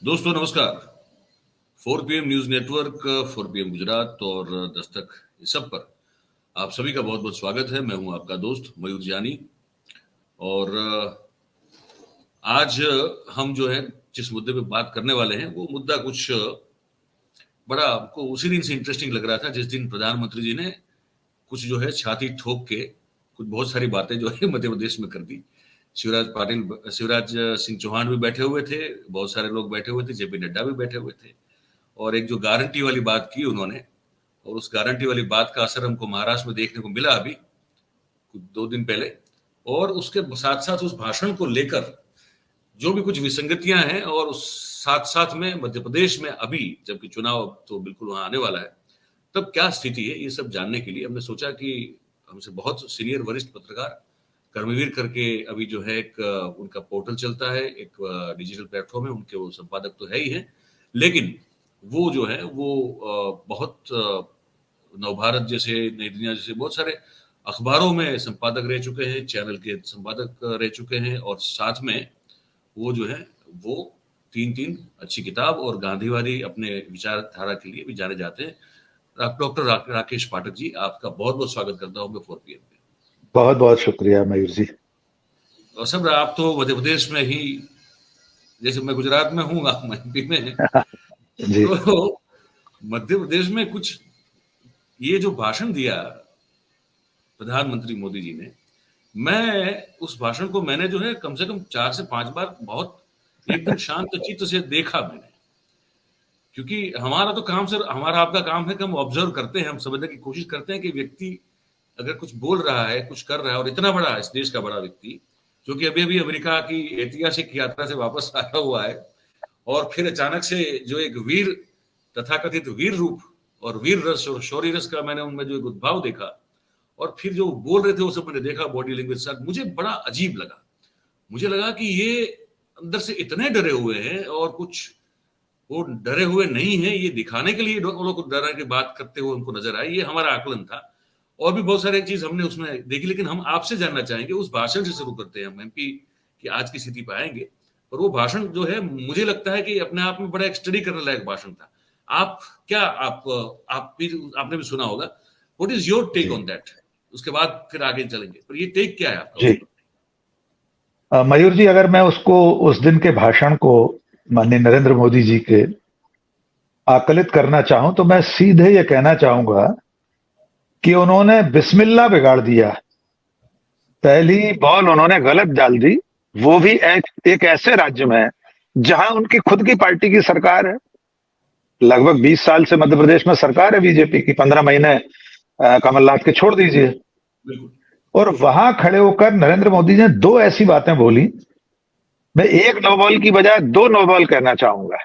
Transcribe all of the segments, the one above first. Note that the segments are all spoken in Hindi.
दोस्तों नमस्कार। 4 PM news network, 4 PM Gujarat और दस्तक इस सब पर आप सभी का बहुत बहुत स्वागत है। मैं हूं आपका दोस्त मयूर जानी और आज हम जो है जिस मुद्दे पे बात करने वाले हैं वो मुद्दा कुछ बड़ा हमको उसी दिन से इंटरेस्टिंग लग रहा था जिस दिन प्रधानमंत्री जी ने कुछ जो है छाती ठोक के कुछ बहुत सारी बातें जो है मध्य प्रदेश में कर दी। शिवराज सिंह चौहान भी बैठे हुए थे, बहुत सारे लोग बैठे हुए थे, जेपी नड्डा भी बैठे हुए थे और एक जो गारंटी वाली बात की उन्होंने, और उस गारंटी वाली बात का असर हमको महाराष्ट्र में देखने को मिला अभी कुछ 2 दिन पहले। और उसके साथ साथ उस भाषण को लेकर जो भी कुछ विसंगतियां हैं और उस साथ साथ में मध्य प्रदेश में अभी जबकि चुनाव तो बिल्कुल वहां आने वाला है, तब क्या स्थिति है, ये सब जानने के लिए हमने सोचा कि हमसे बहुत सीनियर वरिष्ठ पत्रकार कर्मवीर करके अभी जो है एक उनका पोर्टल चलता है, एक डिजिटल प्लेटफॉर्म है, उनके वो संपादक तो है ही है, लेकिन वो जो है वो बहुत नवभारत जैसे, नई दुनिया जैसे बहुत सारे अखबारों में संपादक रह चुके हैं, चैनल के संपादक रह चुके हैं और साथ में वो जो है वो 3 अच्छी किताब और गांधीवादी अपने विचारधारा के लिए भी जाने जाते हैं। डॉक्टर राकेश पाठक जी, आपका बहुत बहुत स्वागत करता हूँ मैं 4PM में। बहुत बहुत शुक्रिया मयूर जी। और सब आप तो मध्य प्रदेश में ही, जैसे मैं गुजरात में हूँ, आप एमपी में हैं जी। तो मध्य प्रदेश में कुछ ये जो भाषण दिया प्रधानमंत्री मोदी जी ने, मैं उस भाषण को मैंने जो है कम से कम 4 से 5 बार बहुत एकदम शांत चित्त से देखा मैंने, क्योंकि हमारा तो काम सर, हमारा आपका काम है कि हम ऑब्जर्व करते हैं, हम समझने की कोशिश करते हैं कि व्यक्ति अगर कुछ बोल रहा है, कुछ कर रहा है, और इतना बड़ा इस देश का बड़ा व्यक्ति जो कि अभी अभी अमेरिका की ऐतिहासिक यात्रा से वापस आया हुआ है और फिर अचानक से जो एक वीर, तथाकथित वीर रूप और वीर रस और शौर्य रस का मैंने उनमें जो एक उद्भाव देखा और फिर जो बोल रहे थे वो सब मैंने देखा बॉडी लैंग्वेज साथ, मुझे बड़ा अजीब लगा। मुझे लगा कि ये अंदर से इतने डरे हुए हैं और कुछ वो डरे हुए नहीं है, ये दिखाने के लिए वो लोग डरा की बात करते हुए उनको नजर आई। ये हमारा आकलन था और भी बहुत सारी चीज हमने उसमें देखी, लेकिन हम आपसे जानना चाहेंगे, उस भाषण से शुरू करते हैं। हम एमपी की आज की स्थिति पर आएंगे और वो भाषण जो है मुझे लगता है कि अपने आप में बड़ा एक स्टडी करने लायक भाषण था। आप क्या आप भी आपने भी सुना होगा, what is your take on that? उसके बाद फिर आगे चलेंगे, पर ये टेक क्या है आपका? जी मयूर जी, अगर मैं उसको उस दिन के भाषण को माननीय नरेंद्र मोदी जी के आकलित करना चाहूं तो मैं सीधे ये कहना चाहूंगा कि उन्होंने बिस्मिल्लाह बिगाड़ दिया। पहली बॉल उन्होंने गलत डाल दी, वो भी एक ऐसे राज्य में जहां उनकी खुद की पार्टी की सरकार है। लगभग 20 साल से मध्य प्रदेश में सरकार है बीजेपी की, 15 महीने कमलनाथ के छोड़ दीजिए। और वहां खड़े होकर नरेंद्र मोदी ने 2 ऐसी बातें बोली। मैं 1 नो बॉल की बजाय 2 नो बॉल कहना चाहूंगा,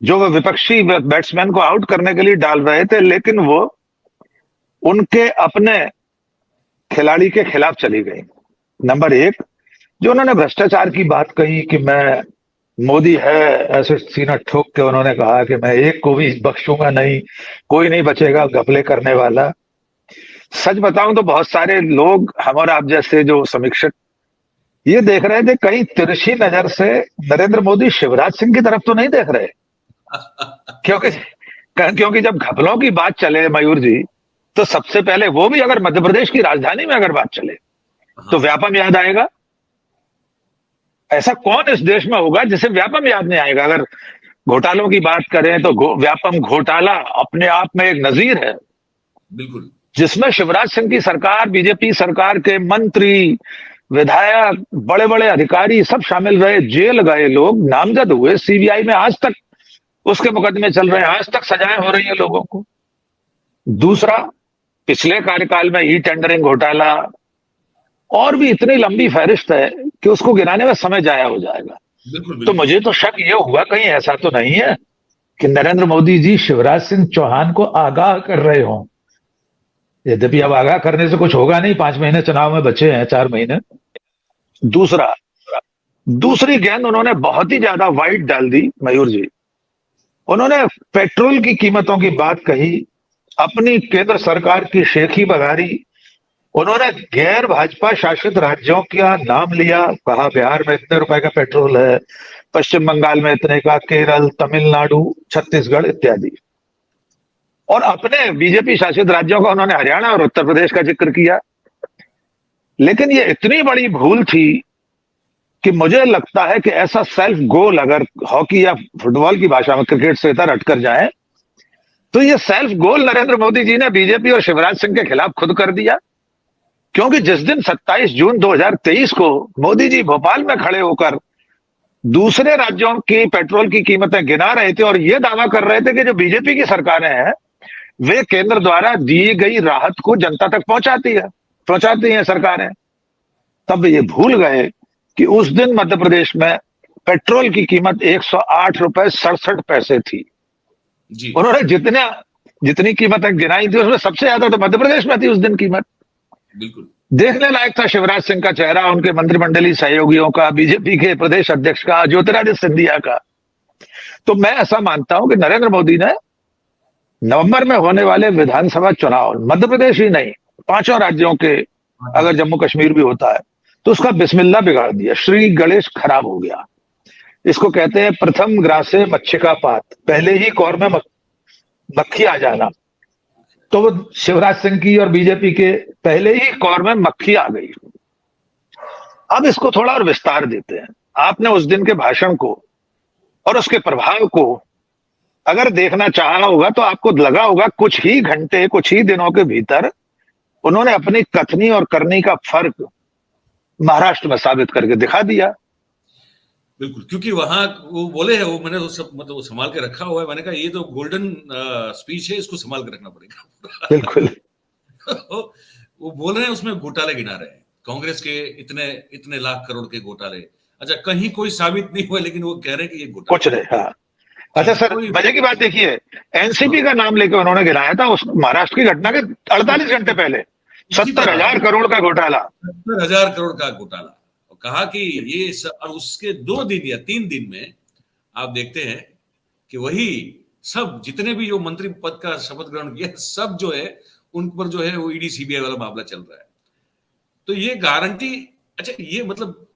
जो वो विपक्षी बैट्समैन को आउट करने के लिए डाल रहे थे, लेकिन वो उनके अपने खिलाड़ी के खिलाफ चली गई। नंबर 1, जो उन्होंने भ्रष्टाचार की बात कही कि मैं मोदी है, ऐसे सीना ठोक के उन्होंने कहा कि मैं एक को भी बख्शूंगा नहीं, कोई नहीं बचेगा घपले करने वाला। सच बताऊं तो बहुत सारे लोग, हम और आप जैसे जो समीक्षक, ये देख रहे थे कहीं तिरछी नजर से नरेंद्र मोदी शिवराज सिंह की तरफ तो नहीं देख रहे क्योंकि जब घपलों की बात चले मयूर जी, तो सबसे पहले वो भी अगर मध्य प्रदेश की राजधानी में अगर बात चले तो व्यापम याद आएगा। ऐसा कौन इस देश में होगा जिसे व्यापम याद नहीं आएगा? अगर घोटालों की बात करें तो व्यापम घोटाला अपने आप में एक नजीर है, बिल्कुल, जिसमें शिवराज सिंह की सरकार, बीजेपी सरकार के मंत्री, विधायक, बड़े बड़े अधिकारी सब शामिल रहे, जेल गए लोग, नामजद हुए, सीबीआई में आज तक उसके मुकदमे चल रहे हैं, आज तक सजाएं हो रही है लोगों को। दूसरा, पिछले कार्यकाल में ई टेंडरिंग घोटाला, और भी इतनी लंबी फहरिस्त है कि उसको गिनाने में समय जाया हो जाएगा। तो मुझे तो शक ये हुआ कहीं ऐसा तो नहीं है कि नरेंद्र मोदी जी शिवराज सिंह चौहान को आगाह कर रहे हों। यद्यपि अब आगाह करने से कुछ होगा नहीं, 5 महीने चुनाव में बचे हैं, 4 महीने। दूसरी गेंद उन्होंने बहुत ही ज्यादा वाइड डाल दी मयूर जी। उन्होंने पेट्रोल की कीमतों की बात कही, अपनी केंद्र सरकार की शेखी बघारी उन्होंने गैर भाजपा शासित राज्यों का नाम लिया, कहा बिहार में इतने रुपए का पेट्रोल है, पश्चिम बंगाल में इतने का, केरल, तमिलनाडु, छत्तीसगढ़ इत्यादि। और अपने बीजेपी शासित राज्यों का उन्होंने हरियाणा और उत्तर प्रदेश का जिक्र किया। लेकिन ये इतनी बड़ी भूल थी कि मुझे लगता है कि ऐसा सेल्फ गोल अगर हॉकी या फुटबॉल की भाषा में क्रिकेट से इधर हटकर जाए, तो ये सेल्फ गोल नरेंद्र मोदी जी ने बीजेपी और शिवराज सिंह के खिलाफ खुद कर दिया। क्योंकि जिस दिन 27 जून 2023 को मोदी जी भोपाल में खड़े होकर दूसरे राज्यों की पेट्रोल की कीमतें गिना रहे थे और ये दावा कर रहे थे कि जो बीजेपी की सरकारें हैं वे केंद्र द्वारा दी गई राहत को जनता तक पहुंचाती हैं सरकारें, तब ये भूल गए कि उस दिन मध्य प्रदेश में पेट्रोल की कीमत 108 रुपए 67 पैसे थी जी। उन्होंने जितनी कीमतें गिनाई थी उसमें सबसे ज्यादा तो मध्य प्रदेश में थी उस दिन कीमत। बिल्कुल देखने लायक था शिवराज सिंह का चेहरा, उनके मंत्रिमंडलीय सहयोगियों का, बीजेपी के प्रदेश अध्यक्ष का, ज्योतिरादित्य सिंधिया का। तो मैं ऐसा मानता हूं कि नरेंद्र मोदी ने नवंबर में होने वाले विधानसभा चुनाव, मध्य प्रदेश ही नहीं 5 राज्यों के, अगर जम्मू कश्मीर भी होता है तो उसका बिस्मिल्लाह बिगाड़ दिया, श्री गणेश खराब हो गया। इसको कहते हैं प्रथम ग्रासे मच्छिका पात, पहले ही कौर में मक्खी आ जाना। तो वो शिवराज सिंह की और बीजेपी के पहले ही कौर में मक्खी आ गई। अब इसको थोड़ा और विस्तार देते हैं। आपने उस दिन के भाषण को और उसके प्रभाव को अगर देखना चाहा होगा तो आपको लगा होगा कुछ ही घंटे, कुछ ही दिनों के भीतर उन्होंने अपनी कथनी और करनी का फर्क महाराष्ट्र में साबित करके दिखा दिया। बिल्कुल, क्योंकि वहां वो बोले हैं, वो मैंने वो सब मतलब वो संभाल के रखा हुआ है। मैंने कहा ये तो गोल्डन स्पीच है, इसको संभाल के रखना पड़ेगा। बिल्कुल। वो बोल रहे हैं उसमें घोटाले गिना रहे हैं, कांग्रेस के इतने लाख करोड़ के घोटाले। अच्छा, कहीं कोई साबित नहीं हुआ, लेकिन वो कह रहे हैं कि ये घोटाला कुछ नहीं। हाँ, अच्छा सर, मजे की बात देखिए, एनसीपी का नाम लेकर उन्होंने गिनाया था उस महाराष्ट्र की घटना के 48 घंटे पहले 70,000 करोड़ का घोटाला। 70,000 करोड़ का घोटाला, और कहा कि ये और उसके 2 दिन या 3 दिन में आप देखते हैं कि वही सब जितने भी जो मंत्री पद का शपथ ग्रहण किया, सब जो है उन पर जो है वो ईडी सीबीआई वाला मामला चल रहा है। तो ये गारंटी, अच्छा ये मतलब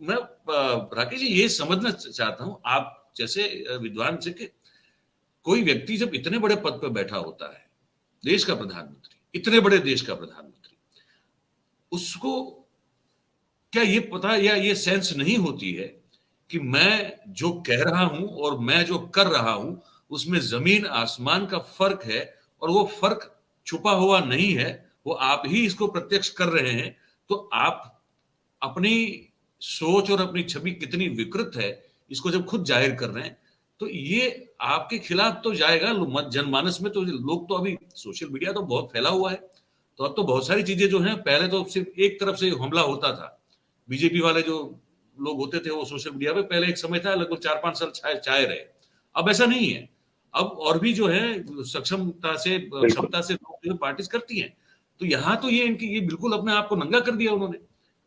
मैं राकेश जी ये समझना चाहता हूं आप जैसे विद्वान से कि कोई व्यक्ति जब इतने बड़े पद पर बैठा होता है, देश का प्रधानमंत्री, इतने बड़े देश का प्रधानमंत्री, उसको क्या ये पता या ये सेंस नहीं होती है कि मैं जो कह रहा हूं और मैं जो कर रहा हूं उसमें जमीन आसमान का फर्क है, और वो फर्क छुपा हुआ नहीं है, वो आप ही इसको प्रत्यक्ष कर रहे हैं। तो आप अपनी सोच और अपनी छवि कितनी विकृत है इसको जब खुद जाहिर कर रहे हैं, तो ये आपके खिलाफ तो जाएगा जनमानस में। तो लोग तो अभी सोशल मीडिया तो बहुत फैला हुआ है, तो अब तो बहुत सारी चीजें जो हैं, पहले तो सिर्फ एक तरफ से हमला होता था, बीजेपी वाले जो लोग होते थे वो सोशल मीडिया पे पहले एक समय था, लगभग 4-5 साल छाए रहे। अब ऐसा नहीं है, अब और भी जो है क्षमता से लोग जो पार्टीज करती हैं। तो यहाँ तो ये इनकी ये बिल्कुल अपने आप को नंगा कर दिया। उन्होंने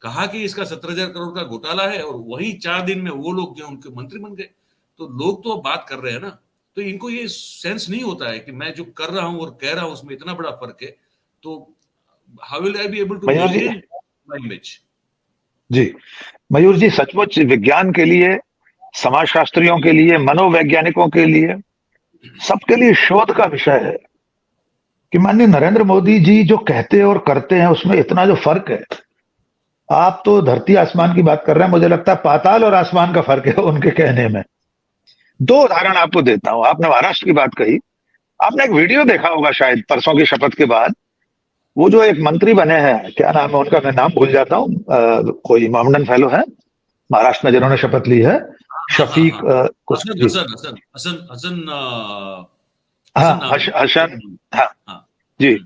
कहा कि इसका 17,000 करोड़ का घोटाला है, और वही 4 दिन में वो लोग जो उनके मंत्री बन गए। तो लोग तो बात कर रहे हैं ना, तो इनको ये सेंस नहीं होता है कि मैं जो कर रहा हूं और कह रहा हूं उसमें इतना बड़ा फर्क है। तो how will I be able to maintain my image? जी मयूर जी, सचमुच विज्ञान के लिए, समाजशास्त्रियों के लिए, मनोवैज्ञानिकों के लिए, सबके लिए शोध का विषय है कि माननीय नरेंद्र मोदी जी जो कहते और करते हैं उसमें इतना जो फर्क है। आप तो धरती आसमान की बात कर रहे हैं, मुझे लगता है पाताल और आसमान का फर्क है उनके कहने में। 2 उदाहरण आपको देता हूं। आपने महाराष्ट्र की बात कही, आपने एक वीडियो देखा होगा शायद परसों की शपथ के बाद, वो जो एक मंत्री बने हैं, क्या नाम है उनका, मैं नाम भूल जाता हूँ, कोई मामडन फेलो है महाराष्ट्र में जिन्होंने शपथ ली है, शफीक हसन। हाँ जी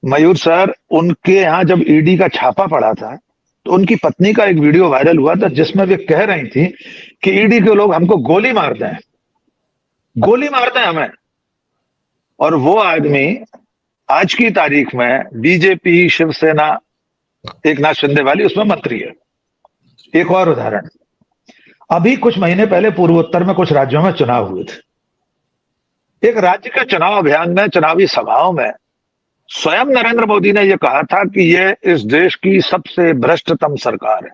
मयूर सर, उनके यहाँ जब ईडी का छापा पड़ा था तो उनकी पत्नी का एक वीडियो वायरल हुआ था जिसमें वे कह रही थी कि ईडी के लोग हमको गोली मार दें हमें। और वो आदमी आज की तारीख में बीजेपी, शिवसेना, एकनाथ शिंदे वाली उसमें मंत्री है। एक और उदाहरण, अभी कुछ महीने पहले पूर्वोत्तर में कुछ राज्यों में चुनाव हुए थे। एक राज्य के चुनाव अभियान में, चुनावी सभाओं में स्वयं नरेंद्र मोदी ने यह कहा था कि यह इस देश की सबसे भ्रष्टतम सरकार है।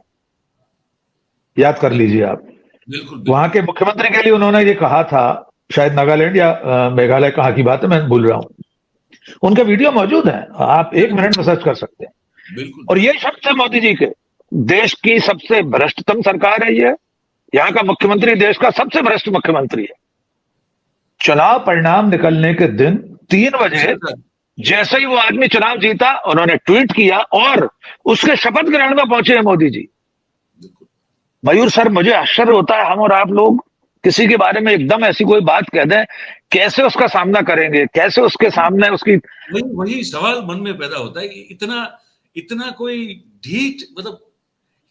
याद कर लीजिए आप। बिल्कुल वहां बिल्कुल। के मुख्यमंत्री के लिए उन्होंने ये कहा था, शायद नागालैंड या मेघालय कहाँ की बात है, मैं भूल रहा हूं। उनका वीडियो मौजूद है, आप एक मिनट में सर्च कर सकते हैं। बिल्कुल और बिल्कुल। ये शब्द है मोदी जी के, देश की सबसे भ्रष्टतम सरकार है ये, यहाँ का मुख्यमंत्री देश का सबसे भ्रष्ट मुख्यमंत्री है। चुनाव परिणाम निकलने के दिन 3 बजे अच्छा, जैसे ही वो आदमी चुनाव जीता, उन्होंने ट्वीट किया और उसके शपथ ग्रहण में पहुंचे हैं मोदी जी। बिल्कुल। मयूर सर, मुझे आश्चर्य होता है, हम और आप लोग किसी के बारे में एकदम ऐसी कोई बात कह दें, कैसे उसका सामना करेंगे, कैसे उसके सामने उसकी। वही वही सवाल मन में पैदा होता है कि इतना इतना कोई ढीठ, मतलब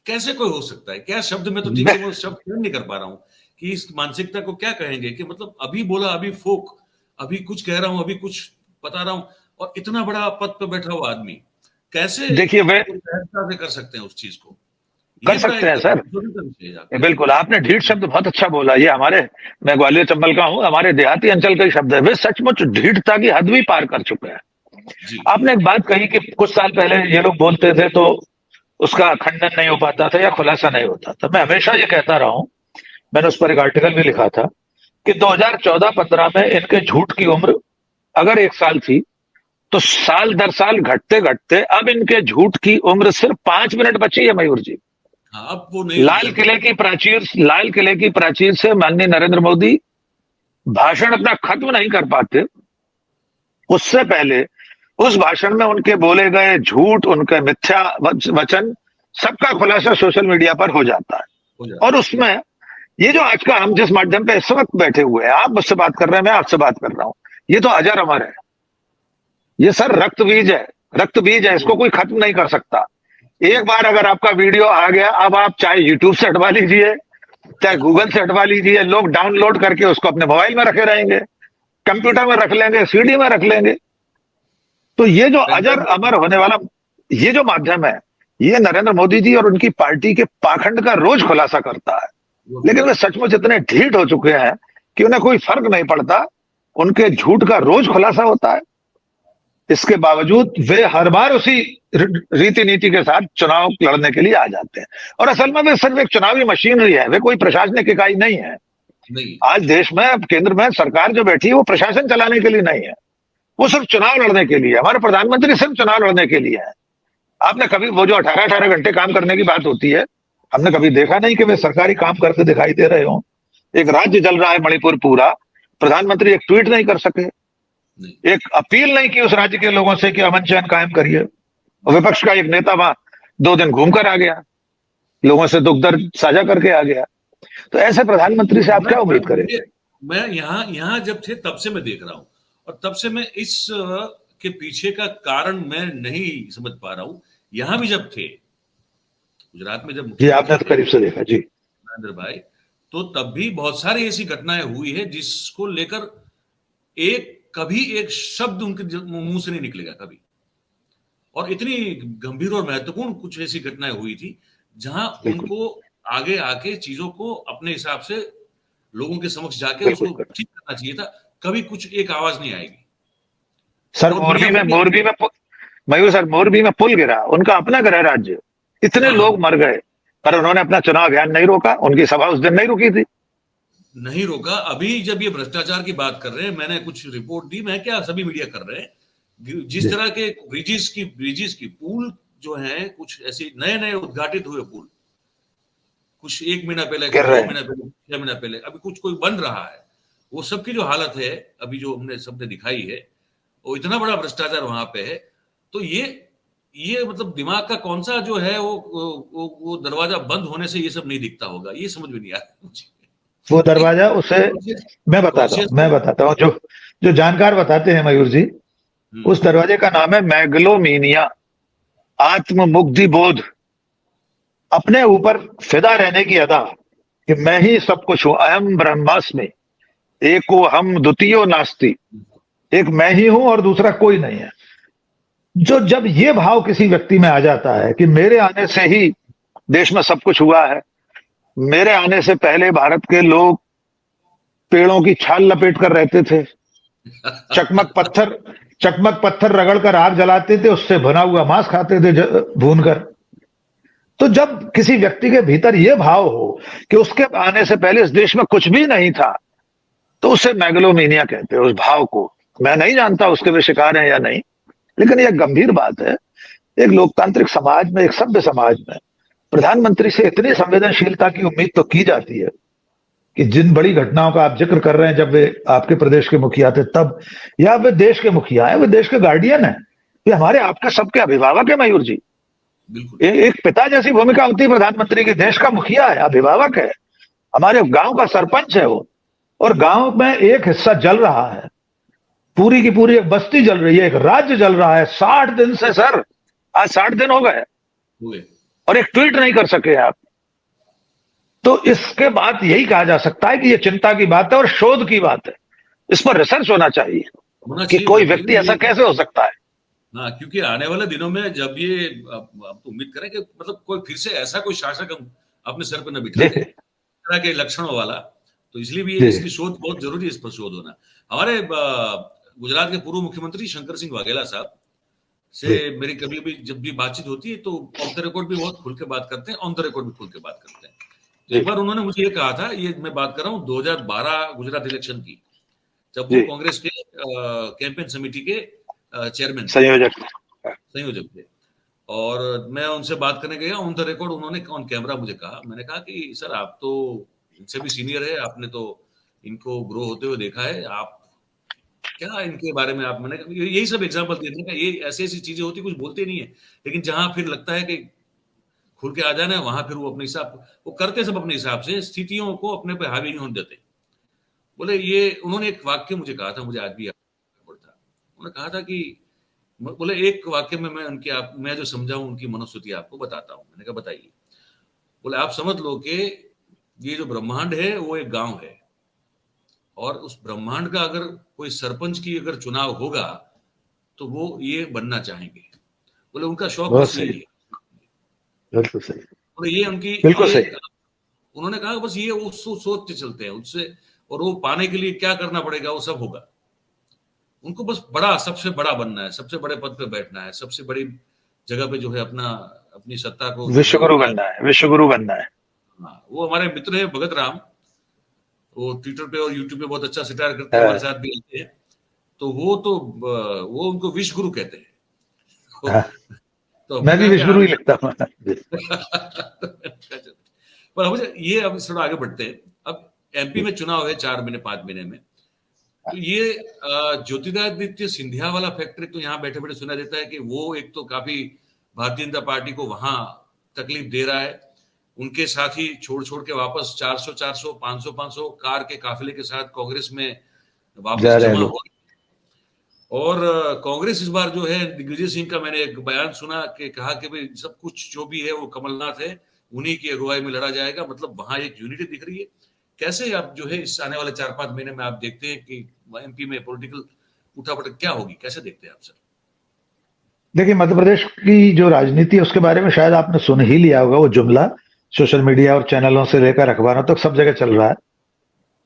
कैसे कोई हो सकता है? क्या शब्द, मैं तो ठीक से वो शब्द चयन नहीं कर पा रहा हूँ कि इस मानसिकता को क्या कहेंगे कि मतलब अभी बोला, अभी फोक, अभी कुछ कह रहा हूँ, अभी कुछ बता रहा हूँ, और इतना बड़ा पद पे बैठा हुआ आदमी कैसे देखिए वे सहजता से कर सकते हैं उस चीज को? कर ये बड़ा सकते एक हैं सर। संशोधन का विषय है जाके। बिल्कुल, आपने ढीठ शब्द बहुत अच्छा बोला। ये हमारे, मैं ग्वालियर चंबल का हूं, हमारे देहाती अंचल का ही शब्द है। वे सचमुच ढीठता की हद भी पार कर चुके हैं। जी। आपने एक बात कही कि कुछ साल पहले ये लोग बोलते थे तो उसका खंडन नहीं हो पाता था या खुलासा नहीं होता था। मैं हमेशा ये कहता रहा हूं, मैंने उस पर एक आर्टिकल भी लिखा था कि 2014-15 में इनके झूठ की उम्र अगर 1 साल थी, तो साल दर साल घटते घटते अब इनके झूठ की उम्र सिर्फ 5 मिनट बची है मयूर जी। हाँ, अब वो नहीं कर सकते। लाल किले की प्राचीर से माननीय नरेंद्र मोदी भाषण अपना खत्म नहीं कर पाते, उससे पहले उस भाषण में उनके बोले गए झूठ, उनके मिथ्या वचन, सबका खुलासा सोशल मीडिया पर हो जाता है। हो जाता और है। उसमें ये जो आज का हम जिस माध्यम पे इस वक्त बैठे हुए हैं, आप मुझसे बात कर रहे हैं, मैं आपसे बात कर रहा हूं, ये तो अजर अमर है। ये सर रक्त बीज है, रक्त बीज है, इसको कोई खत्म नहीं कर सकता। एक बार अगर आपका वीडियो आ गया, अब आप चाहे यूट्यूब से हटवा लीजिए, चाहे गूगल से हटवा लीजिए, लोग डाउनलोड करके उसको अपने मोबाइल में रखे रहेंगे, कंप्यूटर में रख लेंगे, सीडी में रख लेंगे। तो ये जो अजर अमर होने वाला ये जो माध्यम है, ये नरेंद्र मोदी जी और उनकी पार्टी के पाखंड का रोज खुलासा करता है। वो लेकिन वे खुलासा करता सचमुच इतने ढीठ हो चुके हैं कि उन्हें कोई फर्क नहीं पड़ता, उनके झूठ का रोज खुलासा होता है। इसके बावजूद वे हर बार उसी रीति नीति के साथ चुनाव लड़ने के लिए आ जाते हैं। और असल में वे सिर्फ एक चुनावी मशीनरी है, वे कोई प्रशासनिक इकाई नहीं है। नहीं। आज देश में, केंद्र में सरकार जो बैठी है, वो प्रशासन चलाने के लिए नहीं है, वो सिर्फ चुनाव लड़ने के लिए। हमारे प्रधानमंत्री सिर्फ चुनाव लड़ने के लिए है। आपने कभी वो जो 18-18 घंटे काम करने की बात होती है, हमने कभी देखा नहीं कि वे सरकारी काम करते दिखाई दे रहे हो। एक राज्य जल रहा है मणिपुर पूरा, प्रधानमंत्री एक ट्वीट नहीं कर सके, नहीं। एक अपील नहीं की उस राज्य के लोगों से कि अमन चैन कायम करिए। और विपक्ष का एक नेता वहां 2 दिन घूमकर आ गया, लोगों से दुख दर्द साझा करके आ गया। तो ऐसे प्रधानमंत्री से आप क्या उम्मीद करेंगे? मैं यहाँ यहाँ जब थे तब से मैं देख रहा हूं, और तब से मैं इस के पीछे का कारण मैं नहीं समझ पा रहा हूं। यहाँ भी जब थे, गुजरात में जब जी, मुख्यमंत्री आपने तो थे करीब से देखा जी। नरेंद्र भाई, तो तब भी बहुत सारी ऐसी घटनाएं हुई है जिसको लेकर कभी एक शब्द उनके मुंह से नहीं निकलेगा कभी। और इतनी गंभीर और महत्वपूर्ण कुछ ऐसी घटनाएं हुई थी जहां बिल्कुल उनको आगे आके चीजों को अपने हिसाब से लोगों के समक्ष जाके बिल्कुल उसको बिल्कुल। ठीक करना चाहिए था। कभी कुछ एक आवाज नहीं आएगी। सर और मोरबी दुनिया में भर में। मोरबी में मयूर सर, मोरबी में पुल गिरा, उनका अपना गृह राज्य, इतने हाँ लोग हाँ। मर गए, पर उन्होंने अपना चुनाव अभियान नहीं रोका, उनकी सभा उस दिन नहीं रुकी थी। नहीं रोका। अभी जब ये भ्रष्टाचार की बात कर रहे हैं, मैंने कुछ रिपोर्ट दी, मैं क्या सभी मीडिया कर रहे हैं, जिस जी तरह के ब्रिजेस की पुल जो हैं, कुछ ऐसे नए नए उद्घाटित हुए पुल, कुछ 1 महीना पहले, गिर कुछ रहे 2 महीना पहले, 6 महीना पहले, अभी कुछ कोई बन रहा है, वो सबकी जो हालत है अभी जो हमने सबने दिखाई है, वो इतना बड़ा भ्रष्टाचार वहां पे है। तो ये मतलब दिमाग का कौन सा जो है वो दरवाजा बंद होने से ये सब नहीं दिखता होगा, ये समझ में नहीं आ रहा मुझे। वो एक दरवाजा उसे कॉन्शियस कॉन्शियस मैं बताता हूँ, जो जो जानकार बताते हैं मयूर जी, उस दरवाजे का नाम है मैग्लोमीनिया, आत्ममुग्धि बोध, अपने ऊपर फिदा रहने की अदा कि मैं ही सब कुछ हूं, अहम ब्रह्मास्मि, एको हम द्वितीयो नास्ति, एक मैं ही हूं और दूसरा कोई नहीं है। जो जब ये भाव किसी व्यक्ति में आ जाता है कि मेरे आने से ही देश में सब कुछ हुआ है, मेरे आने से पहले भारत के लोग पेड़ों की छाल लपेट कर रहते थे, चकमक पत्थर रगड़ कर आग जलाते थे, उससे बना हुआ मांस खाते थे भून कर। तो जब किसी व्यक्ति के भीतर यह भाव हो कि उसके आने से पहले इस देश में कुछ भी नहीं था, तो उसे मेगलोमेनिया कहते हैं, उस भाव को। मैं नहीं जानता उसके वे शिकार हैं या नहीं, लेकिन यह गंभीर बात है। एक लोकतांत्रिक समाज में, एक सभ्य समाज में प्रधानमंत्री से इतनी संवेदनशीलता की उम्मीद तो की जाती है कि जिन बड़ी घटनाओं का आप जिक्र कर रहे हैं, जब वे आपके प्रदेश के मुखिया थे तब, या वे देश के मुखिया हैं, वे देश के गार्डियन हैं, ये हमारे आपके सबके अभिभावक है मयूर जी। बिल्कुल। एक पिता जैसी भूमिका होती है प्रधानमंत्री की। देश का मुखिया है, अभिभावक है, हमारे गांव का सरपंच है वो, और गांव में एक हिस्सा जल रहा है, पूरी की पूरी एक बस्ती जल रही है, एक राज्य जल रहा है 60 दिन से। सर, आज 60 दिन हो गए और एक ट्वीट नहीं कर सके आप। तो इसके बाद यही कहा जा सकता है कि ये चिंता की बात है और शोध की बात है। इस पर रिसर्च होना चाहिए कि कोई व्यक्ति ऐसा कैसे हो सकता है। हाँ, क्योंकि आने वाले दिनों में जब ये आप उम्मीद करें कि मतलब कोई फिर से ऐसा कोई शासक हम अपने सर पर न बिठा दे तरह के लक्षणों वाला, तो इसलिए भी इसकी शोध बहुत जरूरी है, इस पर शोध होना। हमारे गुजरात के पूर्व मुख्यमंत्री शंकर सिंह वाघेला साहब से मेरी कभी भी जब भी बातचीत होती है तो ऑफ द रिकॉर्ड भी बहुत खुल के बात करते हैं, ऑन द रिकॉर्ड भी खुल के बात करते हैं। तो एक बार उन्होंने मुझे ये कहा था, ये मैं बात कर रहा हूँ 2012 गुजरात इलेक्शन की, जब वो कांग्रेस के कैंपेन समिति के चेयरमैन संयोजक थे, और मैं उनसे बात करने गया ऑन द रिकॉर्ड। उन्होंने ऑन कैमरा मुझे कहा, मैंने कहा कि सर आप तो इनसे भी सीनियर है, आपने तो इनको ग्रो होते हुए देखा है, आप क्या इनके बारे में आप, मैंने यही सब एग्जांपल देने का, ये ऐसी ऐसी चीजें होती, कुछ बोलते नहीं है, लेकिन जहां फिर लगता है कि खुल के आ जाना, वहां फिर वो अपने हिसाब, वो करते सब अपने हिसाब से, स्थितियों को अपने पे हावी नहीं होने देते। बोले ये, उन्होंने एक वाक्य मुझे कहा था, मुझे आज भी याद था। उन्होंने कहा था कि, बोले एक वाक्य में मैं जो समझा हूं उनकी मनोस्थिति आपको बताता हूं। मैंने कहा बताइए। बोले आप समझ लो कि ये जो ब्रह्मांड है वो एक गांव है, और उस ब्रह्मांड का अगर कोई सरपंच की अगर चुनाव होगा तो वो ये बनना चाहेंगे। बोले उनका शौक बस यही है। बिल्कुल सही। बोले ये उनकी, बिल्कुल सही। उन्होंने कहा बस ये उस सोच के चलते हैं उससे, और वो पाने के लिए क्या करना पड़ेगा वो सब होगा। उनको बस बड़ा, सबसे बड़ा बनना है, सबसे बड़े पद पे बैठना है, सबसे बड़ी जगह पे जो है अपनी सत्ता को, विश्वगुरु बनना है, विश्वगुरु बनना है। हाँ, वो हमारे मित्र है भगत राम, वो ट्विटर पे और यूट्यूब पे बहुत अच्छा सिटार करते हैं, हमारे साथ भी आते हैं। तो वो उनको विश्व गुरु कहते हैं। तो मैं भी विश्व गुरु ही लगता हूँ। पर मुझे ये, अब थोड़ा आगे बढ़ते हैं। अब एमपी में चुनाव है 4 महीने 5 महीने में, तो ये ज्योतिरादित्य सिंधिया वाला फैक्टर तो यहाँ बैठे बैठे सुना देता है कि वो एक तो काफी भारतीय जनता पार्टी को वहां तकलीफ दे रहा है, उनके साथ ही छोड़ के वापस 400 500 कार के काफिले के साथ कांग्रेस में वापस जमा हो। और कांग्रेस इस बार जो है, दिग्विजय सिंह का मैंने एक बयान सुना कि कहा कि भाई सब कुछ जो भी है वो कमलनाथ है, उन्हीं की अगुवाई में लड़ा जाएगा। मतलब वहां एक यूनिटी दिख रही है। कैसे आप जो है इस आने वाले 4-5 महीने में आप देखते हैं कि एमपी में पॉलिटिकल उठापटक क्या होगी, कैसे देखते हैं आप सर? देखिए, मध्य प्रदेश की जो राजनीति है उसके बारे में शायद आपने सुन ही लिया होगा, वो जुमला सोशल मीडिया और चैनलों से लेकर अखबारों तक सब जगह चल रहा है।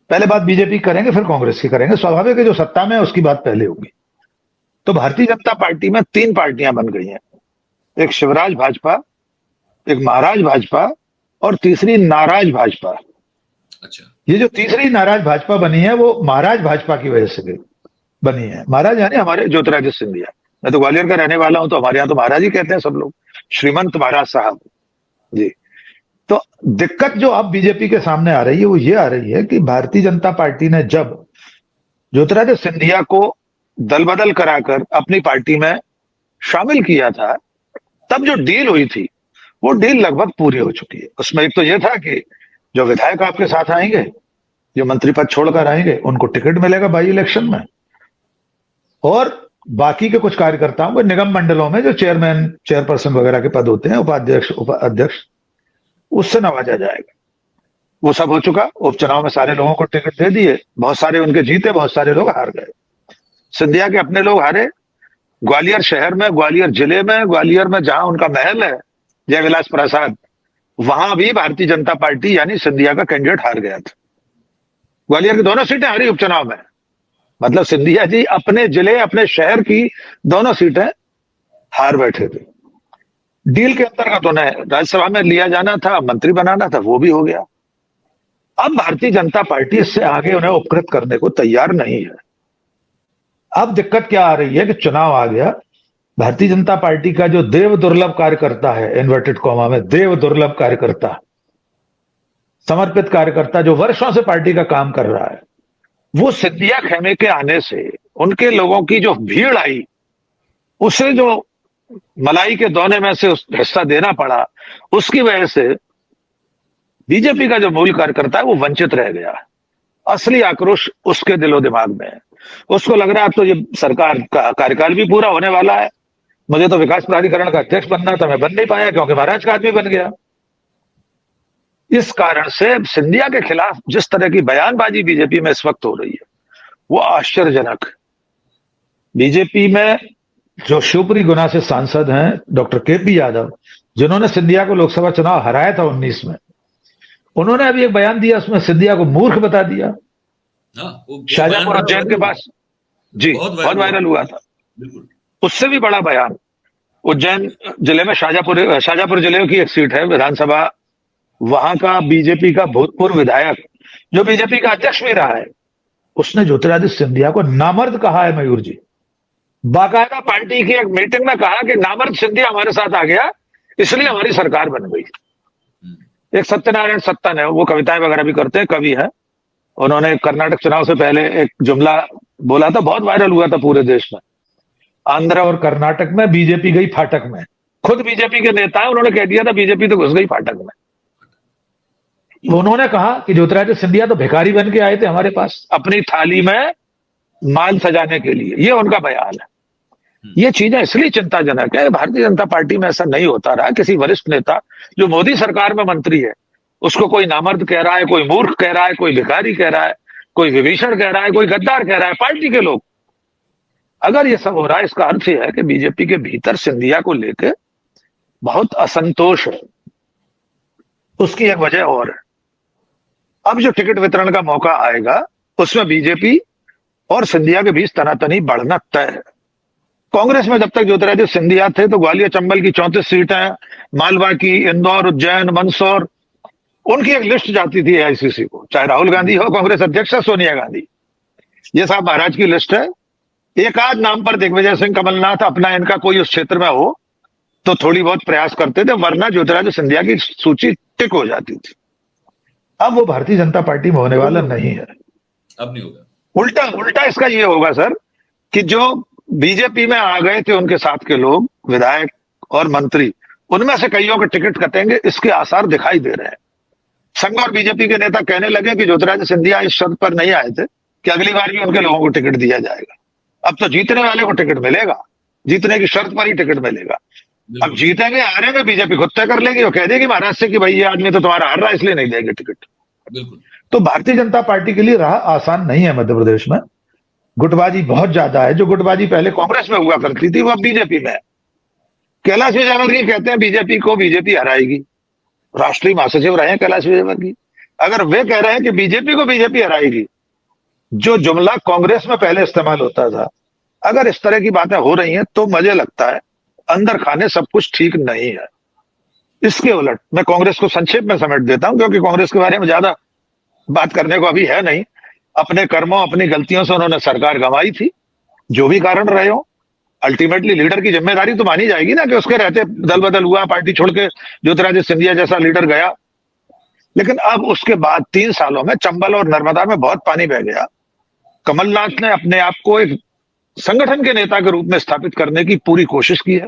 पहले बात बीजेपी करेंगे, फिर कांग्रेस की करेंगे। स्वाभाविक है, जो सत्ता में है उसकी बात पहले होगी। तो भारतीय जनता पार्टी में 3 पार्टियां बन गई हैं, एक शिवराज भाजपा, एक महाराज भाजपा, और तीसरी नाराज भाजपा। अच्छा। ये जो तीसरी नाराज भाजपा बनी है वो महाराज भाजपा की वजह से बनी है। महाराज यानी हमारे ज्योतिरादित्य सिंधिया। मैं तो ग्वालियर का रहने वाला हूं, तो हमारे यहाँ तो महाराज ही कहते हैं सब लोग, श्रीमंत महाराज साहब जी। तो दिक्कत जो अब बीजेपी के सामने आ रही है वो ये आ रही है कि भारतीय जनता पार्टी ने जब ज्योतिरादित्य सिंधिया को दल बदल कराकर अपनी पार्टी में शामिल किया था, तब जो डील हुई थी वो डील लगभग पूरी हो चुकी है। उसमें एक तो यह था कि जो विधायक आपके साथ आएंगे, जो मंत्री पद छोड़कर आएंगे, उनको टिकट मिलेगा बाई इलेक्शन में, और बाकी के कुछ कार्यकर्ताओं को निगम मंडलों में जो चेयरमैन चेयरपर्सन वगैरह के पद होते हैं, उपाध्यक्ष उपाध्यक्ष, उससे नवाजा जाएगा। वो सब हो चुका। उपचुनाव में सारे लोगों को टिकट दे दिए, बहुत सारे उनके जीते, बहुत सारे लोग हार गए। सिंधिया के अपने लोग हारे। ग्वालियर शहर में, ग्वालियर जिले में, ग्वालियर में जहां उनका महल है जयविलास प्रसाद, वहां भी भारतीय जनता पार्टी यानी सिंधिया का कैंडिडेट हार गया था। ग्वालियर की दोनों सीटें हारी उपचुनाव में। मतलब सिंधिया जी अपने जिले, अपने शहर की दोनों सीटें हार बैठे थे। डील के अंतर्गत उन्हें राज्यसभा में लिया जाना था, मंत्री बनाना था, वो भी हो गया। अब भारतीय जनता पार्टी इससे आगे उन्हें उपकृत करने को तैयार नहीं है। अब दिक्कत क्या आ रही है कि चुनाव आ गया, भारतीय जनता पार्टी का जो देव दुर्लभ कार्यकर्ता है, इन्वर्टेड कॉमा में देव दुर्लभ कार्यकर्ता, समर्पित कार्यकर्ता जो वर्षों से पार्टी का काम कर रहा है, वो सिंधिया खेमे के आने से उनके लोगों की जो भीड़ आई, उसे जो मलाई के दोने में से हिस्सा देना पड़ा, उसकी वजह से बीजेपी का जो मूल कार्यकर्ता है वो वंचित रह गया। असली आक्रोश उसके दिलो दिमाग में है। उसको लग रहा है तो ये सरकार का कार्यकाल भी पूरा होने वाला है, मुझे तो विकास प्राधिकरण का अध्यक्ष बनना था, मैं बन नहीं पाया क्योंकि महाराज का आदमी बन गया। इस कारण से सिंधिया के खिलाफ जिस तरह की बयानबाजी बीजेपी में इस वक्त हो रही है वो आश्चर्यजनक। बीजेपी में जो शिवपुरी गुना से सांसद हैं डॉक्टर केपी यादव, जिन्होंने सिंधिया को लोकसभा चुनाव हराया था 19 में, उन्होंने अभी एक बयान दिया, उसमें सिंधिया को मूर्ख बता दिया। शाहजहांपुर उज्जैन के पास जी बहुत वायरल हुआ था। उससे भी बड़ा बयान, उज्जैन जिले में शाहजहांपुर जिले की एक सीट है विधानसभा, वहां का बीजेपी का भूतपूर्व विधायक जो बीजेपी का अध्यक्ष भी रहा है, उसने ज्योतिरादित्य सिंधिया को नामर्द कहा है। मयूर जी, बाकायदा पार्टी की एक मीटिंग में कहा कि नामर्द सिंधिया हमारे साथ आ गया, इसलिए हमारी सरकार बन गई। एक सत्यनारायण सत्तन है, वो कविताएं वगैरह भी करते हैं, कवि है। उन्होंने कर्नाटक चुनाव से पहले एक जुमला बोला था, बहुत वायरल हुआ था पूरे देश में। आंध्र और कर्नाटक में बीजेपी गई फाटक में। खुद बीजेपी के नेता है, उन्होंने कह दिया था बीजेपी तो घुस गई फाटक में। उन्होंने कहा कि ज्योतिरादित्य सिंधिया तो भिखारी बन के आए थे हमारे पास अपनी थाली में माल सजाने के लिए, ये उनका बयान है। ये चीजें इसलिए चिंताजनक है, भारतीय जनता पार्टी में ऐसा नहीं होता रहा। किसी वरिष्ठ नेता जो मोदी सरकार में मंत्री है, उसको कोई नामर्द कह रहा है, कोई मूर्ख कह रहा है, कोई भिखारी कह रहा है, कोई विभीषण कह रहा है, कोई गद्दार कह रहा है, पार्टी के लोग। अगर ये सब हो रहा है, इसका अर्थ यह है कि बीजेपी के भीतर सिंधिया को लेकर बहुत असंतोष है। उसकी एक वजह और है, अब जो टिकट वितरण का मौका आएगा उसमें बीजेपी और सिंधिया के बीच तनातनी बढ़ना तय है। कांग्रेस में जब तक ज्योतिरादित्य सिंधिया थे तो ग्वालियर चंबल की 34 सीटें, मालवा की, इंदौर, उज्जैन, मंदसौर, उनकी एक लिस्ट जाती थी एआईसीसी को, चाहे राहुल गांधी हो कांग्रेस अध्यक्ष है, सोनिया गांधी, ये साहब महाराज की लिस्ट है। एक आध नाम पर दिग्विजय सिंह, कमलनाथ, अपना इनका कोई उस क्षेत्र में हो तो थोड़ी बहुत प्रयास करते थे, वरना ज्योतिरादित्य सिंधिया की सूची टिक हो जाती थी। अब वो भारतीय जनता पार्टी में होने वाला नहीं है, अब नहीं होगा। उल्टा इसका ये होगा सर कि जो बीजेपी में आ गए थे उनके साथ के लोग, विधायक और मंत्री, उनमें से कईयों के टिकट कटेंगे, इसके आसार दिखाई दे रहे हैं। संघ और बीजेपी के नेता कहने लगे कि ज्योतिरादित्य सिंधिया इस शर्त पर नहीं आए थे कि अगली बार भी उनके लोगों को टिकट दिया जाएगा। अब तो जीतने वाले को टिकट मिलेगा, जीतने की शर्त पर ही टिकट मिलेगा। अब जीतेंगे हारेंगे बीजेपी खुद तय कर लेगी, वो कह देगी महाराष्ट्र से कि भाई ये आदमी तो तुम्हारा हार रहा है इसलिए नहीं देंगे टिकट। तो भारतीय जनता पार्टी के लिए राह आसान नहीं है। मध्य प्रदेश में गुटबाजी बहुत ज्यादा है। जो गुटबाजी पहले कांग्रेस में हुआ करती थी वो अब बीजेपी में है। कैलाश विजयवर्गीय कहते हैं बीजेपी को बीजेपी हराएगी, राष्ट्रीय महासचिव रहे हैं कैलाश विजयवर्गीय। अगर वे कह रहे हैं कि बीजेपी को बीजेपी हराएगी, जो जुमला कांग्रेस में पहले इस्तेमाल होता था, अगर इस तरह की बातें हो रही हैं तो मुझे लगता है अंदर खाने सब कुछ ठीक नहीं है। इसके उलट मैं कांग्रेस को संक्षेप में समेट देता हूं, क्योंकि कांग्रेस के बारे में ज्यादा बात करने को अभी है नहीं। अपने कर्मों, अपनी गलतियों से उन्होंने सरकार गंवाई थी, जो भी कारण रहे हो। अल्टीमेटली लीडर की जिम्मेदारी तो मानी जाएगी ना कि उसके रहते दल बदल हुआ, पार्टी छोड़ के ज्योतिरादित्य सिंधिया जैसा लीडर गया। लेकिन अब उसके बाद 3 सालों में चंबल और नर्मदा में बहुत पानी बह गया। कमलनाथ ने अपने आप को एक संगठन के नेता के रूप में स्थापित करने की पूरी कोशिश की है।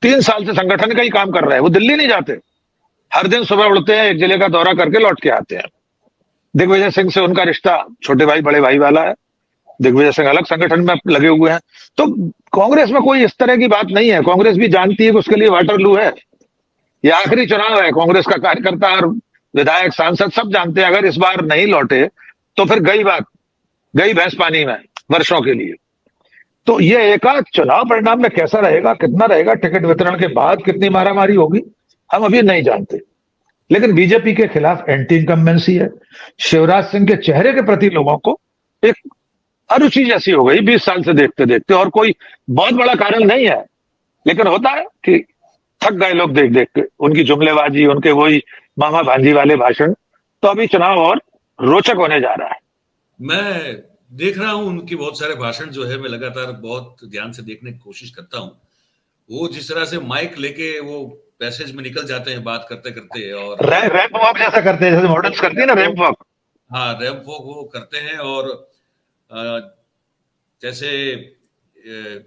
3 साल से संगठन का ही काम कर रहे हैं। वो दिल्ली नहीं जाते, हर दिन सुबह उड़ते हैं, एक जिले का दौरा करके लौट के आते हैं। दिग्विजय सिंह से उनका रिश्ता छोटे भाई बड़े भाई वाला है। दिग्विजय सिंह अलग संगठन में लगे हुए हैं। तो कांग्रेस में कोई इस तरह की बात नहीं है। कांग्रेस भी जानती है कि उसके लिए वाटरलू है, यह आखिरी चुनाव है। कांग्रेस का कार्यकर्ता और विधायक, सांसद सब जानते हैं अगर इस बार नहीं लौटे तो फिर गई बात, गई भैंस पानी में वर्षों के लिए। तो ये एकाध चुनाव परिणाम में कैसा रहेगा, कितना रहेगा, टिकट वितरण के बाद कितनी मारामारी होगी, हम अभी नहीं जानते। लेकिन बीजेपी के खिलाफ एंटी इनकम्बेंसी है। शिवराज सिंह के चेहरे के प्रति लोगों को एक अरुचि जैसी हो गई 20 साल से देखते देखते, और कोई बहुत बड़ा कारण नहीं है, लेकिन होता है कि थक गए लोग देख देख के उनकी जुमलेबाजी, उनके वही मामा भांजी वाले भाषण। तो अभी चुनाव और रोचक होने जा रहा है। मैं देख रहा हूँ उनके बहुत सारे भाषण जो है, मैं लगातार बहुत ध्यान से देखने की कोशिश करता हूँ। वो जिस तरह से माइक लेके वो पैसेज में निकल जाते हैं बात करते करते, और रैंप वॉक जैसा करते हैं, जैसे मॉडल्स करती है ना रैंप वॉक। हाँ, रैंप वॉक वो करते हैं, और जैसे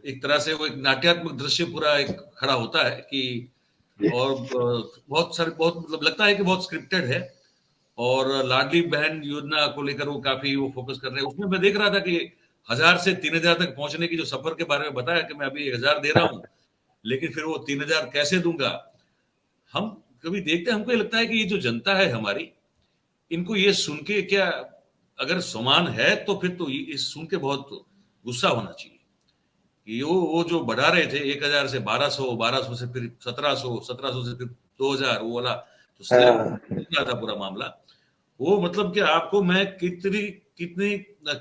एक तरह से वो एक नाट्यात्मक दृश्य पूरा एक खड़ा होता है कि, और बहुत सारे, बहुत मतलब लगता है कि बहुत स्क्रिप्टेड है। और लाडली बहन योजना को लेकर वो काफी वो फोकस कर रहे हैं। उसमें मैं देख रहा था कि 1000 से 3000 तक पहुंचने की जो सफर के बारे में बताया कि मैं अभी 1000 दे रहा हूं, लेकिन फिर वो 3000 कैसे दूंगा। हम कभी देखते हैं, हमको ये लगता है कि ये जो जनता है हमारी, इनको ये सुन के क्या, अगर समान है तो फिर तो ये सुन के बहुत गुस्सा होना चाहिए कि वो जो बढ़ा रहे थे 1000 से 1200, 1200 से फिर 1700, 1700 से फिर 2000, वो वाला तो रहा था पूरा मामला। वो मतलब कि आपको मैं कितनी कितनी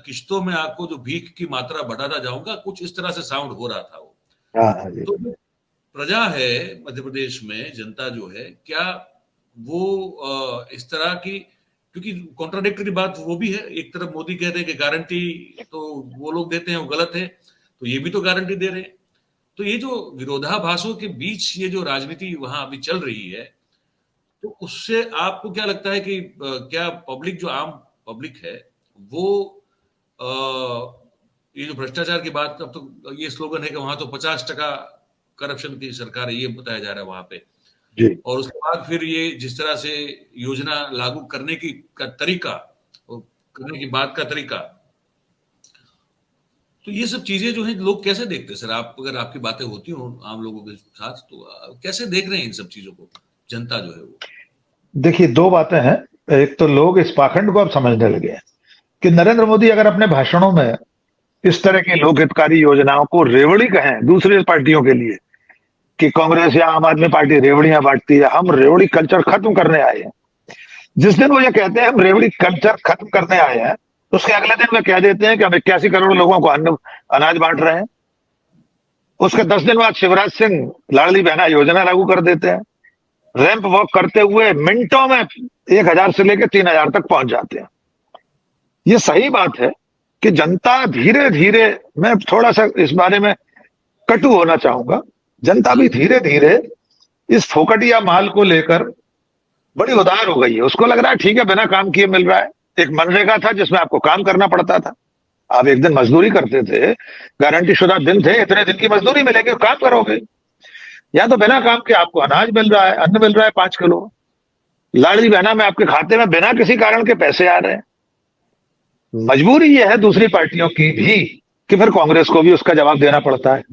किश्तों में आपको जो भीख की मात्रा बढ़ाता जाऊंगा, कुछ इस तरह से साउंड हो रहा था वो। तो जो प्रजा है मध्य प्रदेश में, जनता जो है, क्या वो इस तरह की, क्योंकि कॉन्ट्राडिक्टरी बात वो भी है। एक तरफ मोदी कहते हैं कि गारंटी तो वो लोग देते हैं वो गलत है, तो ये भी तो गारंटी दे रहे हैं। तो ये जो विरोधाभासों के बीच ये जो राजनीति वहां अभी चल रही है, तो उससे आपको क्या लगता है कि क्या पब्लिक, जो आम पब्लिक है, वो ये जो भ्रष्टाचार की बात, अब तो ये स्लोगन है कि वहां तो 50% करप्शन की सरकार है, ये बताया जा रहा है वहां पे जी। और उसके बाद फिर ये जिस तरह से योजना लागू करने की का तरीका और करने की बात का तरीका, तो ये सब चीजें जो है लोग कैसे देखते हैं सर? आप, अगर आपकी बातें होती हो आम लोगों के साथ, तो कैसे देख रहे हैं इन सब चीजों को, जनता जो है वो? देखिए, दो बातें हैं। एक तो लोग इस पाखंड को अब समझने लगे हैं कि नरेंद्र मोदी अगर अपने भाषणों में इस तरह की लोक हितकारी योजनाओं को रेवड़ी कहें दूसरी पार्टियों के लिए कि कांग्रेस या आम आदमी पार्टी रेवड़ियां बांटती है, हम रेवड़ी कल्चर खत्म करने आए हैं। जिस दिन वो ये कहते हैं हम रेवड़ी कल्चर खत्म करने आए हैं, उसके अगले दिन वे कह देते हैं कि हम 81 करोड़ लोगों को अनाज बांट रहे हैं। उसके 10 दिन बाद शिवराज सिंह लाडली बहना योजना लागू कर देते हैं। रैंप वॉक करते हुए मिनटों में 1000 से लेकर 3000 तक पहुंच जाते हैं। ये सही बात है कि जनता धीरे धीरे, मैं थोड़ा सा इस बारे में कटु होना चाहूंगा, जनता भी धीरे धीरे इस फोकटिया माल को लेकर बड़ी उदार हो गई है। उसको लग रहा है ठीक है, बिना काम किए मिल रहा है। एक मनरेगा था जिसमें आपको काम करना पड़ता था, आप एक दिन मजदूरी करते थे, गारंटी शुदा दिन थे, इतने दिन की मजदूरी मिलेगी, काम करोगे। या तो बिना काम के आपको अनाज मिल रहा है, अन्न मिल रहा है 5 किलो। लाडली बहना में आपके खाते में बिना किसी कारण के पैसे आ रहे हैं। मजबूरी यह है दूसरी पार्टियों की भी कि फिर कांग्रेस को भी उसका जवाब देना पड़ता है।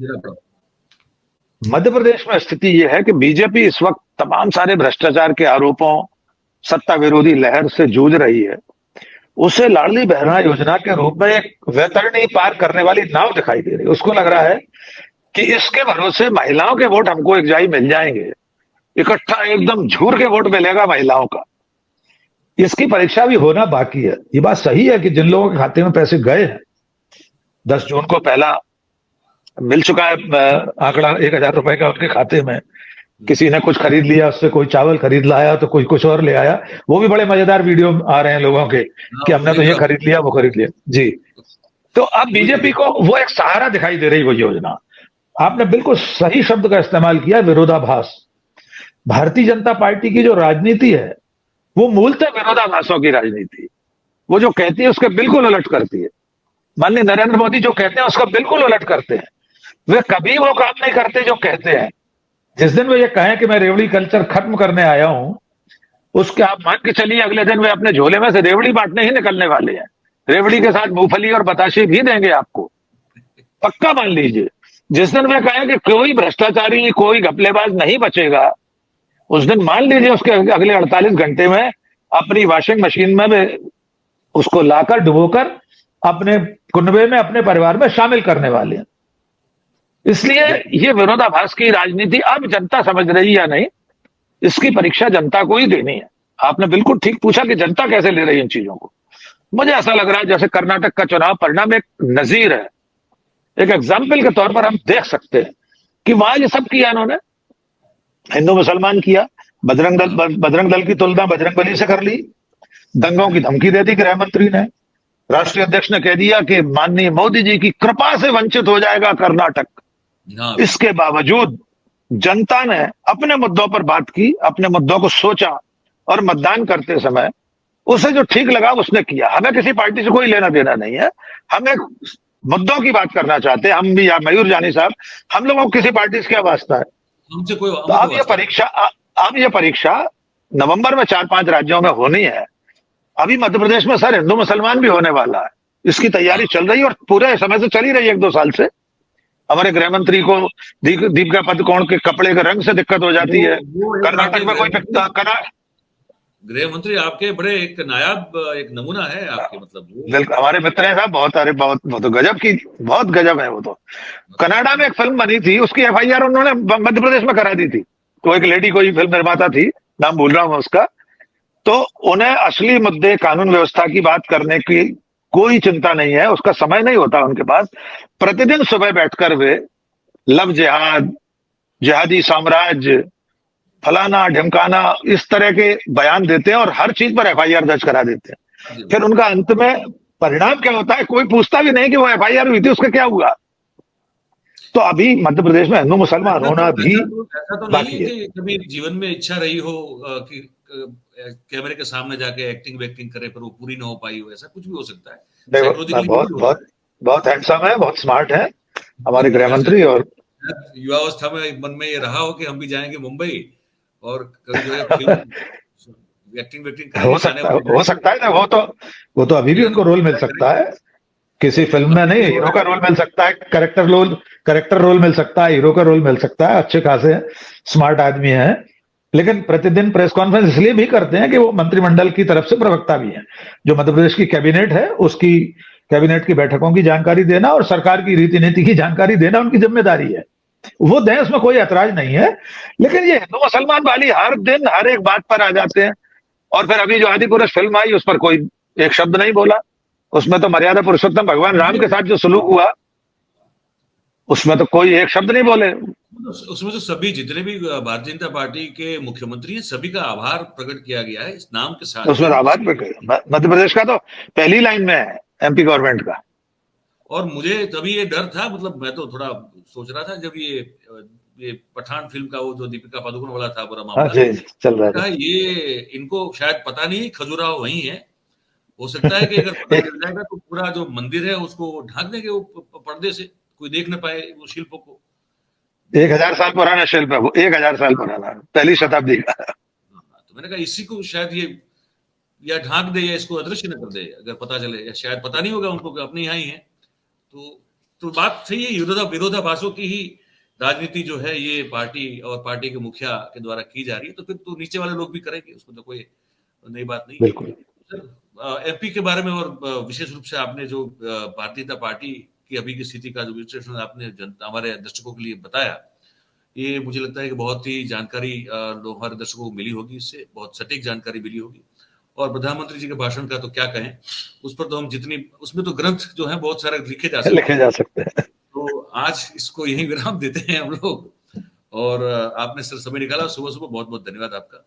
मध्य प्रदेश में स्थिति यह है कि बीजेपी इस वक्त तमाम सारे भ्रष्टाचार के आरोपों, सत्ता विरोधी लहर से जूझ रही है। उसे लाडली बहना योजना के रूप में एक वैतरणी पार करने वाली नाव दिखाई दे रही है। उसको लग रहा है कि इसके भरोसे महिलाओं के वोट हमको एकजाई मिल जाएंगे, इकट्ठा एकदम झूर के वोट मिलेगा महिलाओं का। इसकी परीक्षा भी होना बाकी है। ये बात सही है कि जिन लोगों के खाते में पैसे गए हैं, 10 जून को पहला मिल चुका है आंकड़ा 1000 रुपए का उनके खाते में। किसी ने कुछ खरीद लिया, उससे कोई चावल खरीद लाया तो कोई कुछ और ले आया। वो भी बड़े मजेदार वीडियो आ रहे हैं लोगों के कि हमने तो ये खरीद लिया, वो खरीद लिया जी। तो अब बीजेपी को वो एक सहारा दिखाई दे रही वो योजना। आपने बिल्कुल सही शब्द का इस्तेमाल किया, विरोधाभास। भारतीय जनता पार्टी की जो राजनीति है वो मूलतः विरोधाभासों की राजनीति। वो जो कहती है उसके बिल्कुल उलट करती है। माननीय नरेंद्र मोदी जो कहते हैं उसका बिल्कुल उलट करते हैं। वे कभी वो काम नहीं करते जो कहते हैं। जिस दिन वे ये कहें कि मैं रेवड़ी कल्चर खत्म करने आया हूं, उसके आप मान के चलिए अगले दिन वे अपने झोले में से रेवड़ी बांटने ही निकलने वाले हैं। रेवड़ी के साथ मूंगफली और बताशे भी देंगे आपको, पक्का मान लीजिए। जिस दिन वे कहें कि कोई भ्रष्टाचारी, कोई घपलेबाज नहीं बचेगा, उस दिन मान लीजिए उसके अगले 48 घंटे में अपनी वॉशिंग मशीन में वे उसको लाकर डुबोकर अपने कुनबे में, अपने परिवार में शामिल करने वाले हैं। इसलिए ये विरोधाभास की राजनीति अब जनता समझ रही या नहीं, इसकी परीक्षा जनता को ही देनी है। आपने बिल्कुल ठीक पूछा कि जनता कैसे ले रही है इन चीजों को। मुझे ऐसा लग रहा है जैसे कर्नाटक का चुनाव परिणाम एक नजीर है, एक एग्जाम्पल के तौर पर हम देख सकते हैं कि वहां ये सब किया इन्होंने, हिंदू मुसलमान किया, बजरंग दल की तुलना बजरंगबली से कर ली, दंगों की धमकी दे दी गृह मंत्री ने, राष्ट्रीय अध्यक्ष ने कह दिया कि माननीय मोदी जी की कृपा से वंचित हो जाएगा कर्नाटक। हाँ, इसके बावजूद जनता ने अपने मुद्दों पर बात की, अपने मुद्दों को सोचा और मतदान करते समय उसे जो ठीक लगा उसने किया। हमें किसी पार्टी से कोई लेना देना नहीं है, हम एक मुद्दों की बात करना चाहते हैं, हम भी या मयूर जानी साहब, हम लोगों को किसी पार्टी से क्या वास्ता है। हमसे कोई तो हमें कोई वास्ता नहीं। अब ये परीक्षा नवंबर में 4-5 राज्यों में होनी है। अभी मध्य प्रदेश में सर हिंदू मुसलमान भी होने वाला है, इसकी तैयारी चल रही है और पूरे समय से चली रही है, 1-2 साल से। हमारे गृह मंत्री को दीपिका पादुकोण के कपड़े के रंग से दिक्कत हो जाती है। कर्नाटक में कोई गृह मंत्री आपके बड़े एक नायाब एक नमूना है आपके, मतलब हमारे मित्र हैं साहब, बहुत अरे बहुत वो तो गजब की, बहुत गजब है वो तो। कनाडा में एक फिल्म बनी थी, उसकी एफआईआर उन्होंने मध्य प्रदेश में करा दी थी। तो एक लेडी कोई फिल्म निर्माता थी, नाम भूल रहा हूं उसका, तो उन्हें असली मुद्दे कानून व्यवस्था की बात करने की कोई चिंता नहीं है, उसका समय नहीं होता उनके पास। प्रतिदिन सुबह बैठकर वे लव जिहाद, जिहादी साम्राज्य, फलाना ढिमकाना, इस तरह के बयान देते हैं और हर चीज पर एफआईआर दर्ज करा देते हैं। फिर उनका अंत में परिणाम क्या होता है, कोई पूछता भी नहीं कि वो एफआईआर हुई थी, उसका क्या हुआ। तो अभी मध्य प्रदेश में हिंदू मुसलमान होना भी ऐसा तो नहीं है कि कभी जीवन में इच्छा रही हो कि कैमरे के सामने जाके एक्टिंग वेक्टिंग करे पर वो पूरी ना हो पाई हो, ऐसा कुछ भी हो सकता है। बहुत हैंडसम है, बहुत स्मार्ट है हमारे गृह मंत्री। और युवावस्था में मन में ये रहा हो कि हम भी जाएंगे मुंबई और कभी जो है एक्टिंग वेक्टिंग हो सकता है ना, वो तो अभी भी उनको रोल मिल सकता है, किसी फिल्म में नहीं, हीरो का रोल मिल सकता है, करेक्टर रोल मिल सकता है, हीरो का रोल मिल सकता है। अच्छे खासे स्मार्ट आदमी है, लेकिन प्रतिदिन प्रेस कॉन्फ्रेंस इसलिए भी करते हैं कि वो मंत्रिमंडल की तरफ से प्रवक्ता भी हैं। जो मध्य प्रदेश की कैबिनेट है, उसकी कैबिनेट की बैठकों की जानकारी देना और सरकार की रीति नीति की जानकारी देना उनकी जिम्मेदारी है। वो दें, उसमें कोई ऐतराज नहीं है। लेकिन ये हिंदू मुसलमान वाली हर दिन हर एक बात पर आ जाते हैं। और फिर अभी जो आदिपुरुष फिल्म आई, उस पर कोई एक शब्द नहीं बोला। उसमें तो मर्यादा पुरुषोत्तम भगवान राम के साथ जो सलूक हुआ, उसमें तो कोई एक शब्द नहीं बोले। उसमें तो सभी जितने भी भारतीय जनता पार्टी के मुख्यमंत्री हैं, सभी का आभार प्रकट किया गया है इस नाम के साथ। उसमें आभार मध्य प्रदेश का तो पहली लाइन में है, एमपी गवर्नमेंट का। और मुझे तभी ये डर था, मतलब मैं तो थोड़ा सोच रहा था जब ये पठान फिल्म का वो जो दीपिका पादुकोण वाला था पूरा मामला चल रहा था, ये इनको शायद पता नहीं खजुराहो वही है। हो सकता है कि अगर पता चल जाएगा तो पूरा जो मंदिर है उसको ढाक देंगे वो पर्दे से, कोई देख ना पाए वो शिल्पों को। 1000 साल पुराना शिल्प है वो, 1000 साल पुराना, पहली शताब्दी का। तो मैंने कहा इसी को शायद ये या ढाक दे या इसको अदृश्य न कर दे, अगर पता चले, या शायद पता नहीं होगा उनको कि अपने यहाँ ही है। तो बात सही है, विरोधाभासों की ही राजनीति जो है ये पार्टी और पार्टी के मुखिया के द्वारा की जा रही है, तो फिर तो नीचे वाले लोग भी करेंगे, उसमें तो कोई नई बात नहीं। बिल्कुल। एमपी के बारे में और विशेष रूप से आपने जो भारतीय जनता पार्टी की अभी की स्थिति का जो विश्लेषण आपने हमारे दर्शकों के लिए बताया, ये मुझे लगता है कि बहुत ही जानकारी हमारे दर्शकों को मिली होगी, इससे बहुत सटीक जानकारी मिली होगी। और प्रधानमंत्री जी के भाषण का तो क्या कहें, उस पर तो हम उसमें तो ग्रंथ जो है बहुत सारे लिखे जा सकते हैं। तो आज इसको यही विराम देते हैं हम लोग। और आपने सर समय निकाला सुबह सुबह, बहुत बहुत धन्यवाद आपका।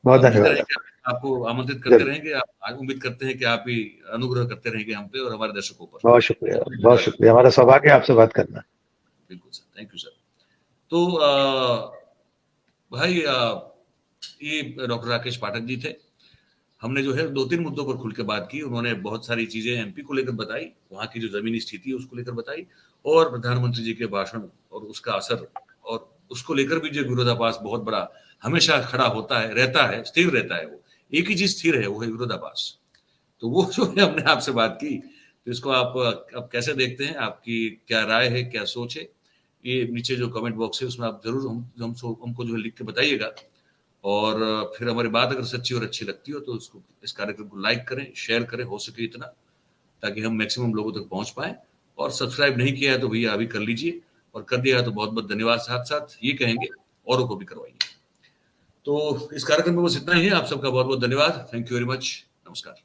बहुत धन्यवाद। आपको आमंत्रित करते रहेंगे, आप उम्मीद करते हैं कि आप भी अनुग्रह करते रहेंगे हम पे और हमारे दर्शकों पर। बहुत शुक्रिया, बहुत शुक्रिया, हमारा सौभाग्य आपसे बात करना। बिल्कुल सर, थैंक यू सर। तो भाई ये डॉक्टर राकेश पाठक जी थे। हमने जो है 2-3 मुद्दों पर खुल के बात की। उन्होंने बहुत सारी चीजें एमपी को लेकर बताई, वहां की जो जमीनी स्थिति है उसको लेकर बताई, और प्रधानमंत्री जी के भाषण और उसका असर, और उसको लेकर भी जो विरोधाभास बहुत बड़ा हमेशा खड़ा होता है, रहता है, स्थिर रहता है। वो एक ही चीज स्थिर है, वो है विरोधाभास। तो वो जो है हमने आपसे बात की, तो इसको आप कैसे देखते हैं, आपकी क्या राय है, क्या सोच है, ये नीचे जो कमेंट बॉक्स है उसमें आप जरूर हमको जो है लिख के बताइएगा। और फिर हमारी बात अगर सच्ची और अच्छी लगती हो तो उसको, इस कार्यक्रम को लाइक करें, शेयर करें, हो सके इतना, ताकि हम मैक्सिमम लोगों तक पहुंच पाए। और सब्सक्राइब नहीं किया है तो भैया अभी कर लीजिए, और कर दिया है तो बहुत बहुत धन्यवाद। साथ साथ ये कहेंगे औरों को भी करवाइए। तो इस कार्यक्रम में बस इतना ही है। आप सबका बहुत बहुत धन्यवाद। Thank you very much. नमस्कार।